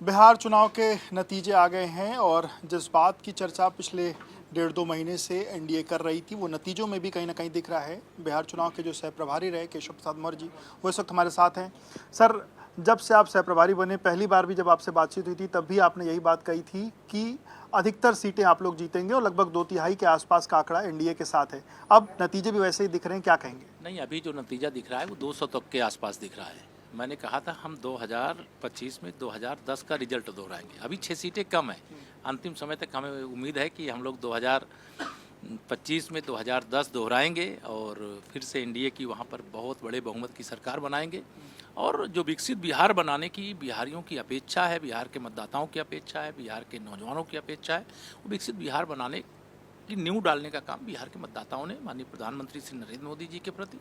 बिहार चुनाव के नतीजे आ गए हैं और जिस बात की चर्चा पिछले 1.5-2 महीने से एनडीए कर रही थी वो नतीजों में भी कहीं ना कहीं दिख रहा है। बिहार चुनाव के जो सह प्रभारी रहे केशव प्रसाद मौर्य जी वो इस वक्त हमारे साथ हैं। सर, जब से आप सह प्रभारी बने, पहली बार भी जब आपसे बातचीत हुई थी तब भी आपने यही बात कही थी कि अधिकतर सीटें आप लोग जीतेंगे और लगभग 2/3 के आसपास का आंकड़ा एनडीए के साथ है। अब नतीजे भी वैसे ही दिख रहे हैं, क्या कहेंगे? नहीं, अभी जो नतीजा दिख रहा है वो 200 तक के आसपास दिख रहा है। मैंने कहा था हम 2025 में 2010 का रिजल्ट दोहराएंगे। अभी 6 सीटें कम है। अंतिम समय तक हमें उम्मीद है कि हम लोग 2025 में 2010 दोहराएंगे और फिर से एनडीए की वहाँ पर बहुत बड़े बहुमत की सरकार बनाएंगे। और जो विकसित बिहार बनाने की बिहारियों की अपेक्षा है, बिहार के मतदाताओं की अपेक्षा है, बिहार के नौजवानों की अपेक्षा है, वो विकसित बिहार बनाने की नींव डालने का काम बिहार के मतदाताओं ने माननीय प्रधानमंत्री श्री नरेंद्र मोदी जी के प्रति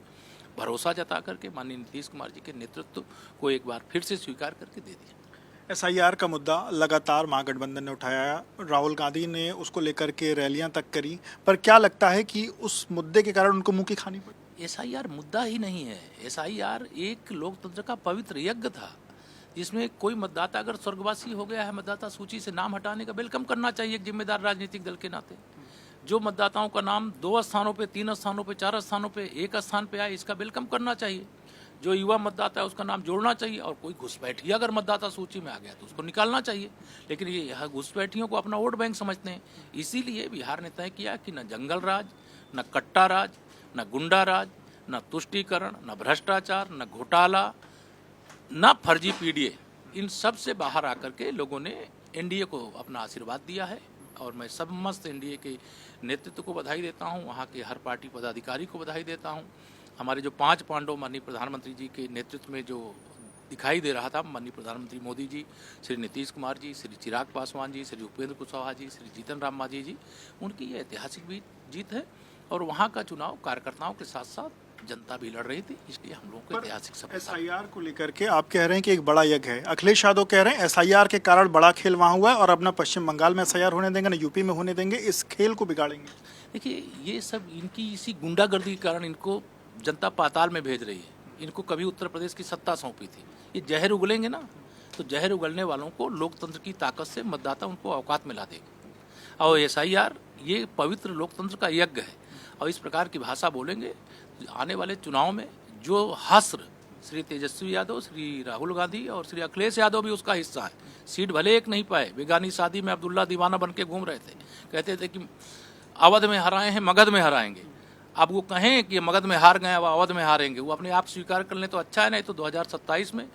भरोसा जता करके माननीय नीतीश कुमार जी के नेतृत्व को एक बार फिर से स्वीकार करके दे दिया। एसआईआर का मुद्दा लगातार महागठबंधन ने उठाया, राहुल गांधी ने उसको लेकर के रैलियां तक करी, पर क्या लगता है कि उस मुद्दे के कारण उनको मुंह की खानी पड़ी? एसआईआर मुद्दा ही नहीं है। एसआईआर एक लोकतंत्र का पवित्र यज्ञ था जिसमें कोई मतदाता अगर स्वर्गवासी हो गया है, मतदाता सूची से नाम हटाने का वेलकम करना चाहिए एक जिम्मेदार राजनीतिक दल के नाते। जो मतदाताओं का नाम 2 स्थानों पे, 3 स्थानों पे, 4 स्थानों पे, एक स्थान पे आए, इसका वेलकम करना चाहिए। जो युवा मतदाता है उसका नाम जोड़ना चाहिए और कोई घुसपैठिया अगर मतदाता सूची में आ गया तो उसको निकालना चाहिए। लेकिन ये यहाँ घुसपैठियों को अपना वोट बैंक समझते हैं। इसीलिए बिहार ने तय किया कि न जंगल राज, न कट्टा राज, न गुंडा राज, न तुष्टीकरण, न भ्रष्टाचार, न घोटाला, न फर्जी पीडीए, इन सब से बाहर आकर के लोगों ने एनडीए को अपना आशीर्वाद दिया है। और मैं सब मस्त एनडीए के नेतृत्व को बधाई देता हूं, वहां के हर पार्टी पदाधिकारी को बधाई देता हूं। हमारे जो 5 पांडव माननीय प्रधानमंत्री जी के नेतृत्व में जो दिखाई दे रहा था, माननीय प्रधानमंत्री मोदी जी, श्री नीतीश कुमार जी, श्री चिराग पासवान जी, श्री उपेंद्र कुशवाहा जी, श्री जीतन राम मांझी जी, उनकी ये ऐतिहासिक भी जीत है। और वहाँ का चुनाव कार्यकर्ताओं के साथ साथ जनता भी लड़ रही थी, इसलिए हम लोगों को ऐतिहासिक सफलता। एसआईआर को लेकर के आप कह रहे हैं कि एक बड़ा यज्ञ है, अखिलेश यादव कह रहे हैं एसआईआर के कारण बड़ा खेल वहां हुआ है और अब ना पश्चिम बंगाल में एसआईआर होने देंगे ना यूपी में होने देंगे, इस खेल को बिगाड़ेंगे। देखिए, ये सब इनकी इसी गुंडागर्दी के कारण इनको जनता पाताल में भेज रही है। इनको कभी उत्तर प्रदेश की सत्ता सौंपी थी, ये जहर उगलेंगे ना, तो जहर उगलने वालों को लोकतंत्र की ताकत से मतदाता उनको औकात में ला देगा। और एसआईआर ये पवित्र लोकतंत्र का यज्ञ है और इस प्रकार की भाषा बोलेंगे आने वाले चुनाव में जो हस्र श्री तेजस्वी यादव, श्री राहुल गांधी और श्री अखिलेश यादव भी उसका हिस्सा है। सीट भले एक नहीं पाए, बेगानी शादी में अब्दुल्ला दीवाना बन के घूम रहे थे, कहते थे कि अवध में हराए हैं, मगध में हराएंगे। अब वो कहें कि मगध में हार गए, अब अवध में हारेंगे, वो अपने आप स्वीकार कर लें तो अच्छा है, नहीं तो 2027 में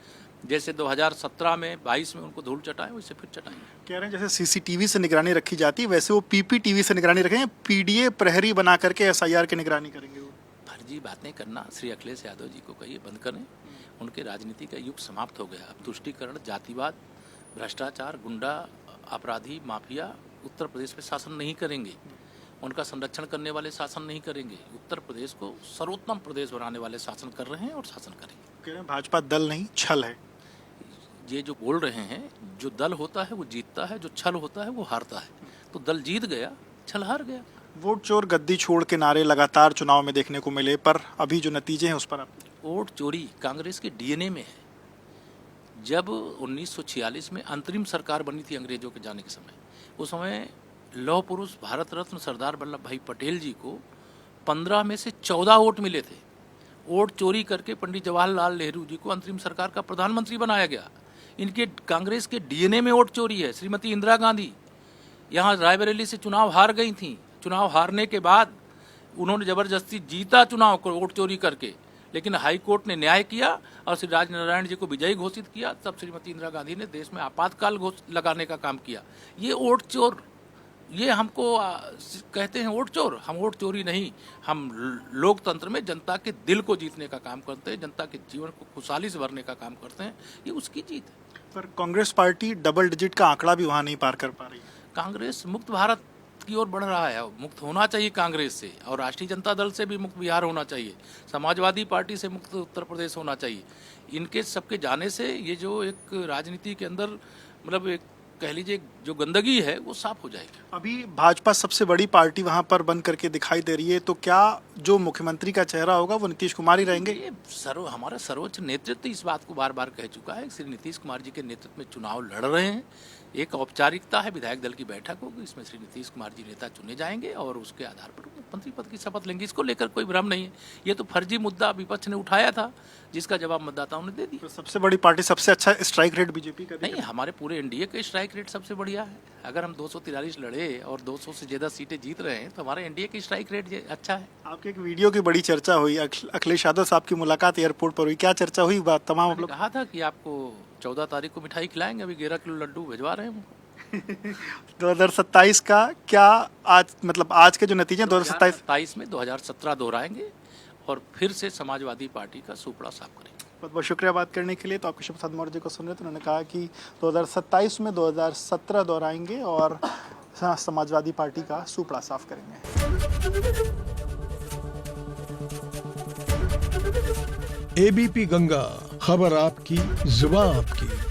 जैसे 2017 में 22 में उनको धूल चटाएं, वैसे फिर चटाएंगे। कह रहे हैं जैसे सीसीटीवी से निगरानी रखी जाती है वैसे वो पीपीटीवी से निगरानी रखेंगे, पीडीए प्रहरी बना करके एसआईआर की निगरानी करेंगे। वो फर्जी बातें करना श्री अखिलेश यादव जी को कहिए बंद करें। उनके राजनीति का युग समाप्त हो गया। अब तुष्टीकरण, जातिवाद, भ्रष्टाचार, गुंडा, अपराधी, माफिया उत्तर प्रदेश में शासन नहीं करेंगे। उनका संरक्षण करने वाले शासन नहीं करेंगे। उत्तर प्रदेश को सर्वोत्तम प्रदेश बनाने वाले शासन कर रहे हैं और शासन करेंगे। कह रहे हैं भाजपा दल नहीं छल है। ये जो बोल रहे हैं, जो दल होता है वो जीतता है, जो छल होता है वो हारता है। तो दल जीत गया, छल हार गया। वोट चोर गद्दी छोड़ के नारे लगातार चुनाव में देखने को मिले, पर अभी जो नतीजे हैं उस पर आप? वोट चोरी कांग्रेस के डीएनए में है। जब 1946 में अंतरिम सरकार बनी थी अंग्रेजों के जाने के समय, उस समय लौह पुरुष भारत रत्न सरदार वल्लभ भाई पटेल जी को 15 में से 14 वोट मिले थे। वोट चोरी करके पंडित जवाहरलाल नेहरू जी को अंतरिम सरकार का प्रधानमंत्री बनाया गया। इनके कांग्रेस के डीएनए में वोट चोरी है। श्रीमती इंदिरा गांधी यहाँ रायबरेली से चुनाव हार गई थी। चुनाव हारने के बाद उन्होंने जबरदस्ती जीता चुनाव को वोट चोरी करके, लेकिन हाई कोर्ट ने न्याय किया और श्री राजनारायण जी को विजयी घोषित किया। तब श्रीमती इंदिरा गांधी ने देश में आपातकाल लगाने का काम किया। ये वोट चोर, ये हमको कहते हैं वोट चोर। हम वोट चोरी नहीं, हम लोकतंत्र में जनता के दिल को जीतने का काम करते हैं, जनता के जीवन को खुशहाली से भरने का काम करते हैं। ये उसकी जीत है। पर कांग्रेस पार्टी डबल डिजिट का आंकड़ा भी वहां नहीं पार कर पा रही। कांग्रेस मुक्त भारत की ओर बढ़ रहा है। मुक्त होना चाहिए कांग्रेस से, और राष्ट्रीय जनता दल से भी मुक्त बिहार होना चाहिए, समाजवादी पार्टी से मुक्त उत्तर प्रदेश होना चाहिए। इनके सबके जाने से ये जो एक राजनीति के अंदर मतलब एक कह लीजिए जो गंदगी है वो साफ हो जाएगी। अभी भाजपा सबसे बड़ी पार्टी वहां पर बन करके दिखाई दे रही है, तो क्या जो मुख्यमंत्री का चेहरा होगा वो नीतीश कुमार ही रहेंगे। ये हमारा सर्वोच्च नेतृत्व इस बात को बार बार कह चुका है। श्री नीतीश कुमार जी के नेतृत्व में चुनाव लड़ रहे हैं। एक औपचारिकता है, विधायक दल की बैठक होगी, इसमें श्री नीतीश कुमार जी नेता चुने जाएंगे और उसके आधार पर मुख्यमंत्री पद की शपथ लेंगे। इसको लेकर कोई भ्रम नहीं है। ये तो फर्जी मुद्दा विपक्ष ने उठाया था, जिसका जवाब मतदाताओं ने दे दिया। तो सबसे बड़ी पार्टी, सबसे अच्छा स्ट्राइक रेट बीजेपी का नहीं, हमारे पूरे एनडीए का स्ट्राइक रेट सबसे बढ़िया है। अगर हम 243 लड़े और 200 से ज़्यादा सीटें जीत रहे हैं तो हमारे एनडीए का स्ट्राइक रेट अच्छा है। आपके एक वीडियो की बड़ी चर्चा हुई, अखिलेश यादव साहब की मुलाकात एयरपोर्ट पर हुई, क्या चर्चा हुई? बात तमाम आप लोग कहा था कि आपको 14 तारीख को मिठाई खिलाएंगे, अभी 11 किलो लड्डू भिजवा रहे हैं। 2027 का क्या आज, मतलब आज के जो नतीजे 2027 में 2017 दोहराएंगे और फिर से समाजवादी पार्टी का सुपड़ा साफ करेंगे। बहुत बहुत शुक्रिया बात करने के लिए। तो आपके शिव प्रसाद मौर्य जी को सुन रहे थे, उन्होंने कहा कि 2027 में 2017 दोहराएंगे और समाजवादी पार्टी का सुपड़ा साफ करेंगे। एबीपी गंगा, खबर आपकी, जुबान आपकी।